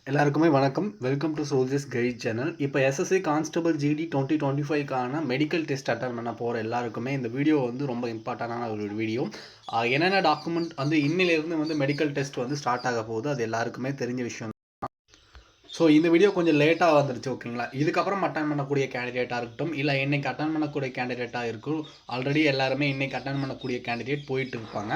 எல்லாருக்குமே வணக்கம். Welcome to soldiers guide channel. இப்போ எஸ்எஸ்சி கான்ஸ்டபிள் ஜிடி 2025க்கான மெடிக்கல் டெஸ்ட் அட்டன் பண்ண போகிற எல்லாருக்குமே இந்த வீடியோ வந்து ரொம்ப இம்பார்ட்டண்டான ஒரு வீடியோ. என்னென்ன டாக்குமெண்ட் வந்து இன்னிலேருந்து வந்து மெடிக்கல் டெஸ்ட் வந்து ஸ்டார்ட் ஆக போகுது, அது எல்லாருக்குமே தெரிஞ்ச விஷயம். ஸோ இந்த வீடியோ கொஞ்சம் லேட்டாக வந்துருச்சு, ஓகேங்களா. இதுக்கப்புறம் அட்டன் பண்ணக்கூடிய கேண்டிடேட்டாக இருக்கட்டும், இல்லை இன்றைக்கி அட்டன் பண்ணக்கூடிய கேண்டிடேட்டாக இருக்கும். ஆல்ரெடி எல்லாருமே இன்றைக்கி அட்டன் பண்ணக்கூடிய கேண்டிடேட் போயிட்டு இருப்பாங்க.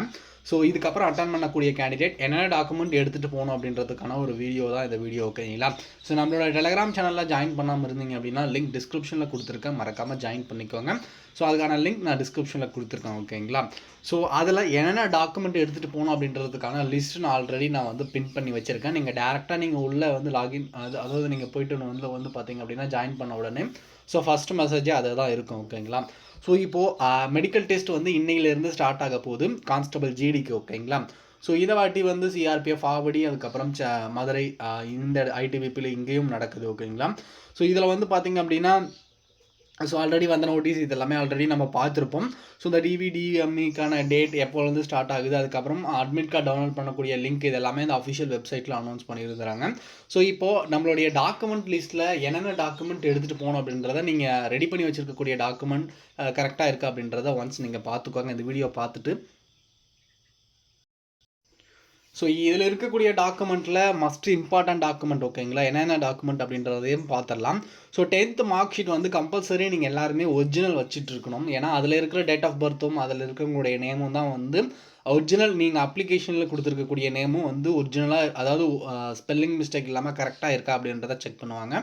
ஸோ இதுக்கப்புறம் அட்டன் பண்ணக்கூடிய கேண்டிடேட் என்னென்ன டாக்குமெண்ட் எடுத்துகிட்டு போகணும் அப்படின்றதுக்கான ஒரு வீடியோ தான் இந்த வீடியோ, ஓகேங்களா. ஸோ நம்மளோட டெலிகிராம் சேனலில் ஜாயின் பண்ணாமல் இருந்தீங்க அப்படின்னா லிங்க் டிஸ்கிரிப்ஷனில் கொடுத்துருக்கேன், மறக்காமல் ஜாயின் பண்ணிக்கோங்க. ஸோ அதுக்கான லிங்க் நான் டிஸ்கிரிப்ஷனில் கொடுத்துருக்கேன், ஓகேங்களா. ஸோ அதில் என்னென்ன டாக்குமெண்ட் எடுத்துகிட்டு போகணும் அப்படின்றதுக்கான லிஸ்ட் நான் ஆல்ரெடி வந்து பின் பண்ணி வச்சுருக்கேன். நீங்கள் டேரெக்டாக நீங்கள் உள்ளே வந்து லாகின் அதாவது நீங்கள் போய்ட்டு வந்து பார்த்தீங்க அப்படின்னா ஜாயின் பண்ண உடனே ஸோ ஃபஸ்ட்டு மெசேஜே அதை தான் இருக்கும், ஓகேங்களா. ஸோ இப்போது மெடிக்கல் டெஸ்ட் வந்து இன்னையிலேருந்து ஸ்டார்ட் ஆக போகுது கான்ஸ்டபிள் ஜிடிக்கு, ஓகேங்களா. ஸோ இதை வாட்டி வந்து சிஆர்பிஎஃப் ஆவடி, அதுக்கப்புறம் மதுரை, இந்த ஐடிபிபியில் இங்கேயும் நடக்குது, ஓகேங்களா. ஸோ இதில் வந்து பார்த்திங்க அப்படின்னா ஸோ ஆல்ரெடி வந்த நோட்டீஸ் இது எல்லாமே ஆல்ரெடி நம்ம பார்த்துருப்போம். ஸோ இந்த டிவிடிஎம்இக்கான டேட் எப்போலேருந்து ஸ்டார்ட் ஆகுது, அதுக்கப்புறம் அட்மிட் கார்டு டவுன்லோட் பண்ணக்கூடிய லிங்க் இது எல்லாமே இந்த அஃபிஷியல் வெப்சைட்டில் அனௌன்ஸ் பண்ணியிருக்கிறாங்க. ஸோ இப்போது நம்மளுடைய டாக்குமெண்ட் லிஸ்ட்டில் என்னென்ன டாக்குமெண்ட் எடுத்துகிட்டு போகணும் அப்படின்றத நீங்கள் ரெடி பண்ணி வச்சுருக்கக்கூடிய டாக்குமெண்ட் கரெக்டாக இருக்கா அப்படின்றத ஒன்ஸ் நீங்கள் பார்த்துக்கோங்க, இந்த வீடியோ பார்த்துட்டு. ஸோ இதில் இருக்கக்கூடிய டாக்குமெண்ட்டில் மஸ்ட் இம்பார்ட்டன்ட் டாக்குமெண்ட், ஓகேங்களா. என்னென்ன டாக்குமெண்ட் அப்படின்றதையும் பார்த்துடலாம். ஸோ 10th மார்க் ஷீட் வந்து கம்பல்சரி நீங்கள் எல்லாருமே ஒரிஜினல் வச்சுட்டு இருக்கணும். ஏன்னா அதில் இருக்கிற டேட் ஆஃப் பர்த்தும் அதில் இருக்கிறவங்களுடைய நேமும் தான் வந்து ஒரிஜினல். நீங்கள் அப்ளிகேஷனில் கொடுத்துருக்கக்கூடிய நேமும் வந்து ஒரிஜினலாக, அதாவது ஸ்பெல்லிங் மிஸ்டேக் இல்லாமல் கரெக்டாக இருக்கா அப்படின்றத செக் பண்ணுவாங்க.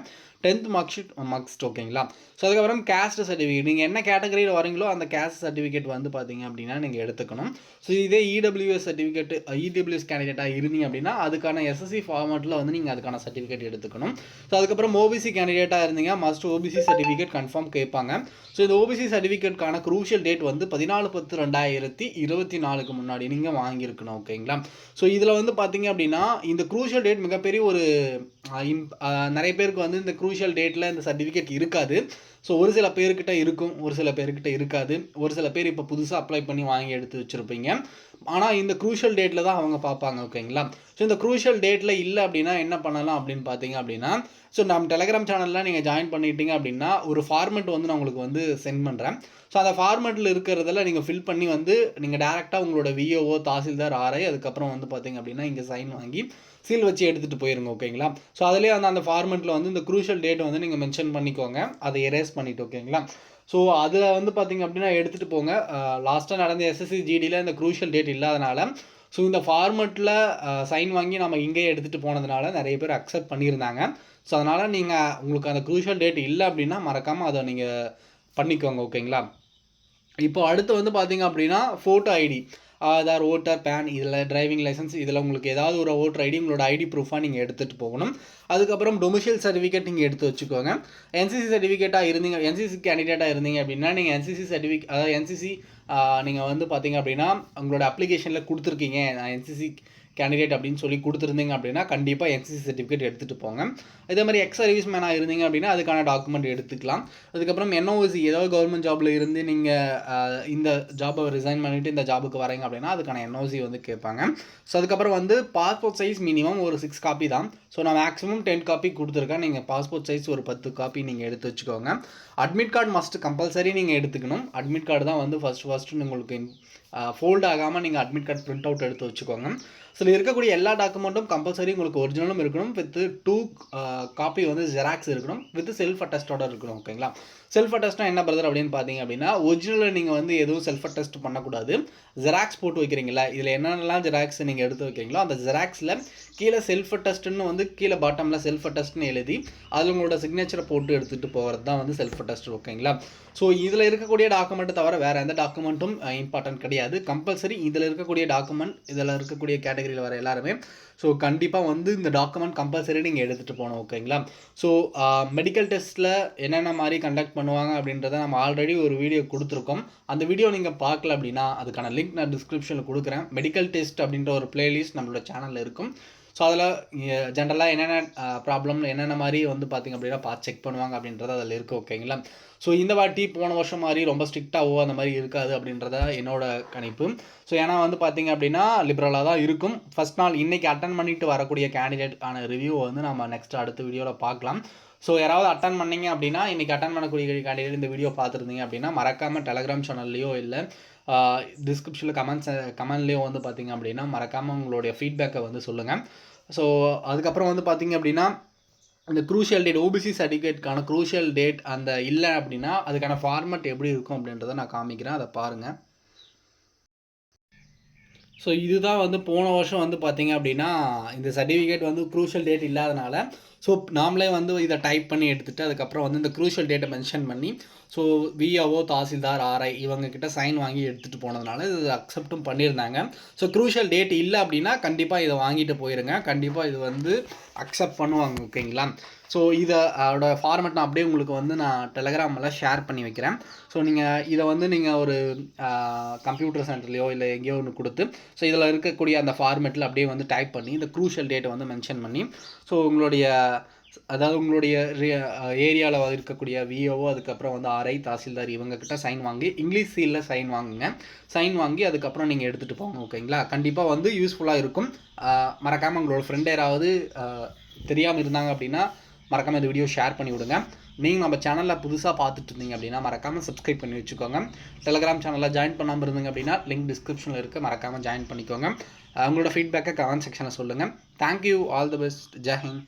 10th மார்க் ஷீட் மஸ்ட், ஓகேங்களா. ஸோ அதுக்கப்புறம் கேஸ்ட் சர்டிஃபிகேட், நீங்கள் என்ன கேட்டகரியில் வரீங்களோ அந்த கேஸ்ட் சர்டிஃபிகேட் வந்து பார்த்தீங்க அப்படின்னா நீங்கள் எடுத்துக்கணும். ஸோ இதே இடபிள்யூஎஸ் சர்டிஃபிகேட், இடபிள்யூஎஸ் கேண்டிடேட்டாக இருந்தீங்க அப்படின்னா அதுக்கான எஸ்எஸ்சி ஃபார்மேட்டில் வந்து நீங்கள் அதுக்கான சர்டிஃபிகேட் எடுத்துக்கணும். ஸோ அதுக்கப்புறம் ஓபிசி கேண்டிடேட்டாக இருந்தீங்க மஸ்ட் ஓபிசி சர்டிஃபிகேட் கன்ஃபார்ம் கேட்பாங்க. ஸோ இந்த ஓபிசி சர்டிஃபிகேட்கான க்ரூஷியல் டேட் வந்து 14/10/2024 முன்னாடி நீங்கள் வாங்கியிருக்கணும், ஓகேங்களா. ஸோ இதில் வந்து பார்த்தீங்க அப்படின்னா இந்த க்ரூஷியல் டேட் மிகப்பெரிய ஒரு நிறைய பேருக்கு வந்து இந்த க்ரூஷியல் டேட்டில் இந்த சர்டிஃபிகேட் இருக்காது. ஸோ ஒரு சில பேர்கிட்ட இருக்கும், ஒரு சில பேர்கிட்ட இருக்காது. ஒரு சில பேர் இப்போ புதுசாக அப்ளை பண்ணி வாங்கி எடுத்து வச்சுருப்பீங்க. ஆனால் இந்த க்ரூஷியல் டேட்டில் தான் அவங்க பார்ப்பாங்க, ஓகேங்களா. ஸோ இந்த க்ரூஷியல் டேட்டில் இல்லை அப்படின்னா என்ன பண்ணலாம் அப்படின்னு பார்த்தீங்க அப்படின்னா, ஸோ நம்ம டெலிகிராம் சேனலில் நீங்கள் ஜாயின் பண்ணிட்டீங்க அப்படின்னா ஒரு ஃபார்மெட் வந்து நான் உங்களுக்கு வந்து சென்ட் பண்ணுறேன். ஸோ அந்த ஃபார்மெட்டில் இருக்கிறதில் நீங்கள் ஃபில் பண்ணி வந்து நீங்கள் டேரெக்டாக உங்களோட விஓஓ, தாசில்தார், ஆர்ஐ, அதுக்கப்புறம் வந்து பார்த்தீங்க அப்படின்னா இங்கே சைன் வாங்கி சீல் வச்சு எடுத்துகிட்டு போயிருங்க, ஓகேங்களா. ஸோ அதிலே அந்த ஃபார்மெட்டில் வந்து இந்த க்ரூஷியல் டேட் வந்து நீங்கள் மென்ஷன் பண்ணிக்கோங்க, அதை எரேஸ் பண்ணிவிட்டு, ஓகேங்களா. ஸோ அதில் வந்து பார்த்திங்க அப்படின்னா எடுத்துகிட்டு போங்க. லாஸ்ட்டாக நடந்த எஸ்எஸ்சி ஜிடியில் இந்த க்ரூஷியல் டேட் இல்லாதனால ஸோ இந்த ஃபார்மெட்டில் சைன் வாங்கி நம்ம இங்கேயே எடுத்துகிட்டு போனதுனால நிறைய பேர் அக்செப்ட் பண்ணியிருந்தாங்க. ஸோ அதனால் நீங்கள் உங்களுக்கு அந்த க்ரூஷியல் டேட் இல்லை அப்படின்னா மறக்காமல் அதை நீங்கள் பண்ணிக்கோங்க, ஓகேங்களா. இப்போ அடுத்து வந்து பார்த்திங்க அப்படின்னா photo ID, Aadhaar, voter, PAN, இதில் டிரைவிங் லைசன்ஸ், இதில் உங்களுக்கு ஏதாவது ஒரு ஓட்டர் ஐடி, உங்களோட ஐடி ப்ரூஃபாக நீங்கள் எடுத்துகிட்டு போகணும். அதுக்கப்புறம் டொமிஷியல் சர்டிஃபிகேட் நீங்கள் எடுத்து வச்சுக்கோங்க. என்சிசி சர்டிஃபிகேட்டாக இருந்தீங்க, என்சிசி கேண்டிடேட்டாக இருந்தீங்க அப்படின்னா நீங்கள் என்சிசி சர்டிஃபிகேட், அதாவது என்சிசி நீங்கள் வந்து பார்த்தீங்க அப்படின்னா உங்களோட அப்ளிகேஷனில் கொடுத்துருக்கீங்க, நான் என்சிசி கேண்டிடேட் அப்படின்னு சொல்லி கொடுத்துருந்தீங்க அப்படின்னா கண்டிப்பாக என்சிசி சர்டிஃபிகேட் எடுத்துகிட்டு போங்க. இதே மாதிரி எக்ஸ் சர்வீஸ் மேனாக இருந்தீங்க அப்படின்னா அதுக்கான டாக்குமெண்ட் எடுத்துக்கலாம். அதுக்கப்புறம் என்ஓசி, ஏதாவது கவர்மெண்ட் ஜாபில் இருந்து நீங்கள் இந்த ஜாபை ரிசைன் பண்ணிவிட்டு இந்த ஜாபுக்கு வரீங்க அப்படின்னா அதுக்கான என்ஓசி வந்து கேட்பாங்க. ஸோ அதுக்கப்புறம் வந்து பாஸ்போர்ட் சைஸ் மினிமம் ஒரு 6 காப்பி தான். ஸோ நான் மேக்ஸிமம் 10 காப்பி கொடுத்துருக்கேன். நீங்கள் பாஸ்போர்ட் சைஸ் ஒரு 10 காப்பி நீங்கள் எடுத்து வச்சுக்கோங்க. அட்மிட் கார்டு மஸ்ட் கம்பல்சரி நீங்கள் எடுத்துக்கணும். அட்மிட் கார்டு தான் வந்து ஃபஸ்ட்டு உங்களுக்கு ஃபோல்ட் ஆகாமல் நீங்கள் அட்மிட் கார்டு பிரிண்ட் அவுட் எடுத்து வச்சுக்கோங்க. ஸோ இருக்கக்கூடிய எல்லா டாக்குமெண்ட்டும் கம்பல்சரி உங்களுக்கு ஒரிஜினலும் இருக்கணும், வித் 2 காப்பி வந்து ஜெராக்ஸ் இருக்கணும், வித் செல்ஃப் அட்டஸ்டோட இருக்கணும், ஓகேங்களா. செல்ஃப் அட்டஸ்ட்னா என்ன பிரதர் அப்படின்னு பார்த்தீங்க அப்படின்னா ஒரிஜினலில் நீங்கள் வந்து எதுவும் செல்ஃப் அட்டஸ்ட் பண்ணக்கூடாது. ஜெராக்ஸ் போட்டு வைக்கிறீங்களா, இதில் என்னென்னலாம் ஜெராக்ஸ் நீங்கள் எடுத்து வைக்கிறீங்களோ அந்த ஜெராக்ஸில் கீழே செல்ஃப் அட்டஸ்ட்னு வந்து கீழே பாட்டமில் செல்ஃப் அட்டஸ்ட்னு எழுதி அதில் உங்களோட சிக்னேச்சரை போட்டு எடுத்துகிட்டு போகிறது தான் வந்து செல்ஃப் அட்டஸ்ட், ஓகேங்களா. ஸோ இதில் இருக்கக்கூடிய டாக்குமெண்ட்டை தவிர வேறு எந்த டாக்குமெண்ட்டும் இம்பார்ட்டன்ட் கிடையாது. கம்பல்சரி இதில் இருக்கக்கூடிய டாக்குமெண்ட், இதில் இருக்கக்கூடிய கேட்டகரியில் வர எல்லாருமே ஸோ கண்டிப்பாக வந்து இந்த டாக்குமெண்ட் கம்பல்சரி நீங்கள் எடுத்துகிட்டு போகணும், ஓகேங்களா. ஸோ மெடிக்கல் டெஸ்ட்டில் என்னென்ன மாதிரி கண்டக்ட் பண்ணுவாங்க அப்படின்றத நம்ம ஆல்ரெடி ஒரு வீடியோ கொடுத்துருக்கோம். அந்த வீடியோ நீங்கள் பார்க்கல அப்படின்னா அதுக்கான லிங்க் நான் டிஸ்கிரிப்ஷனில் கொடுக்குறேன். மெடிக்கல் டெஸ்ட் அப்படின்ற ஒரு பிளேலிஸ்ட் நம்மளோட சேனலில் இருக்கும். ஸோ அதில் ஜென்ரலாக என்னென்ன ப்ராப்ளம் என்னென்ன மாதிரி வந்து பார்த்திங்க அப்படின்னா பார்த்து செக் பண்ணுவாங்க அப்படின்றது அதில் இருக்குது. ஓகேங்களா? ஸோ இந்த வாட்டி போன வருஷம் மாதிரி ரொம்ப ஸ்ட்ரிக்டாகவோ அந்த மாதிரி இருக்காது அப்படின்றத என்னோட கணிப்பு. ஸோ ஏன்னா வந்து பார்த்திங்க அப்படின்னா லிபரலாக தான் இருக்கும். ஃபஸ்ட் நாள் இன்றைக்கி அட்டன் பண்ணிட்டு வரக்கூடிய கேண்டிடேட் ஆன ரிவ்யூவை வந்து நம்ம நெக்ஸ்ட் அடுத்த வீடியோவில் பார்க்கலாம். ஸோ யாராவது அட்டன் பண்ணிங்க அப்படின்னா இன்றைக்கி அட்டன் பண்ணக்கூடிய கேண்டிடேட் இந்த வீடியோ பார்த்துருந்தீங்க அப்படின்னா மறக்காமல் டெலகிராம் சேனல்லையோ இல்லை டிஸ்கிரிப்ஷனில் கமெண்ட்லேயோ வந்து பார்த்திங்க அப்படின்னா மறக்காமல் உங்களுடைய ஃபீட்பேக்கை வந்து சொல்லுங்கள். ஸோ அதுக்கப்புறம் வந்து பார்த்திங்க அப்படின்னா இந்த க்ரூஷியல் டேட் ஓபிசி சர்டிஃபிகேட்கான க்ரூஷியல் டேட் அந்த இல்லை அப்படின்னா அதுக்கான ஃபார்மெட் எப்படி இருக்கும் அப்படின்றத நான் காமிக்கிறேன், அதை பாருங்கள். ஸோ இதுதான் வந்து போன வருஷம் வந்து பார்த்திங்க அப்படின்னா இந்த சர்டிஃபிகேட் வந்து க்ரூஷியல் டேட் இல்லாதனால ஸோ நாமளே வந்து இதை டைப் பண்ணி எடுத்துகிட்டு அதுக்கப்புறம் வந்து இந்த க்ரூஷியல் டேட்டை மென்ஷன் பண்ணி ஸோ விஓஓ தாசில்தார் ஆர்ஐ இவங்கக்கிட்ட சைன் வாங்கி எடுத்துகிட்டு போனதுனால இது அக்செப்டும் பண்ணியிருந்தாங்க. ஸோ க்ரூஷியல் டேட் இல்லை அப்படின்னா கண்டிப்பாக இதை வாங்கிட்டு போயிருங்க, கண்டிப்பாக இது வந்து அக்செப்ட் பண்ணுவாங்க. ஓகேங்களா? ஸோ இதோட ஃபார்மெட் நான் அப்படியே உங்களுக்கு வந்து நான் டெலகிராமில் ஷேர் பண்ணி வைக்கிறேன். ஸோ நீங்கள் இதை வந்து நீங்கள் ஒரு கம்ப்யூட்டர் சென்டர்லையோ இல்லை எங்கேயோ ஒன்று கொடுத்து ஸோ இதில் இருக்கக்கூடிய அந்த ஃபார்மெட்டில் அப்படியே வந்து டைப் பண்ணி இந்த க்ரூஷியல் டேட்டை வந்து மென்ஷன் பண்ணி ஸோ உங்களுடைய உங்களுடைய ஏரியாவில் இருக்கக்கூடிய விஓஓ அதுக்கப்புறம் வந்து ஆர்ஐ தாசில்தார் இவங்கக்கிட்ட சைன் வாங்கி இங்கிலீஷ் சீலில் சைன் வாங்குங்க. சைன் வாங்கி அதுக்கப்புறம் நீங்கள் எடுத்துகிட்டு போங்க. ஓகேங்களா? கண்டிப்பாக வந்து யூஸ்ஃபுல்லாக இருக்கும். மறக்காமல் உங்களோட ஃப்ரெண்ட் யாராவது தெரியாமல் இருந்தாங்க அப்படின்னா மறக்காமல் இந்த வீடியோ ஷேர் பண்ணி விடுங்க. நீங்கள் நம்ம சேனலில் புதுசாக பார்த்துட்டு இருந்தீங்க அப்படின்னா மறக்காமல் சப்ஸ்கிரைப் பண்ணி வச்சுக்கோங்க. டெலகிராம் சேனலில் ஜாயின் பண்ணாமல் இருந்தீங்க அப்படின்னா லிங்க் டிஸ்கிரிப்ஷனில் இருக்குது, மறக்காமல் ஜாயின் பண்ணிக்கோங்க. உங்களோட ஃபீட்பேக்கை கமெண்ட் செக்ஷனில் சொல்லுங்கள். Thank you, all the best, Jai Hind.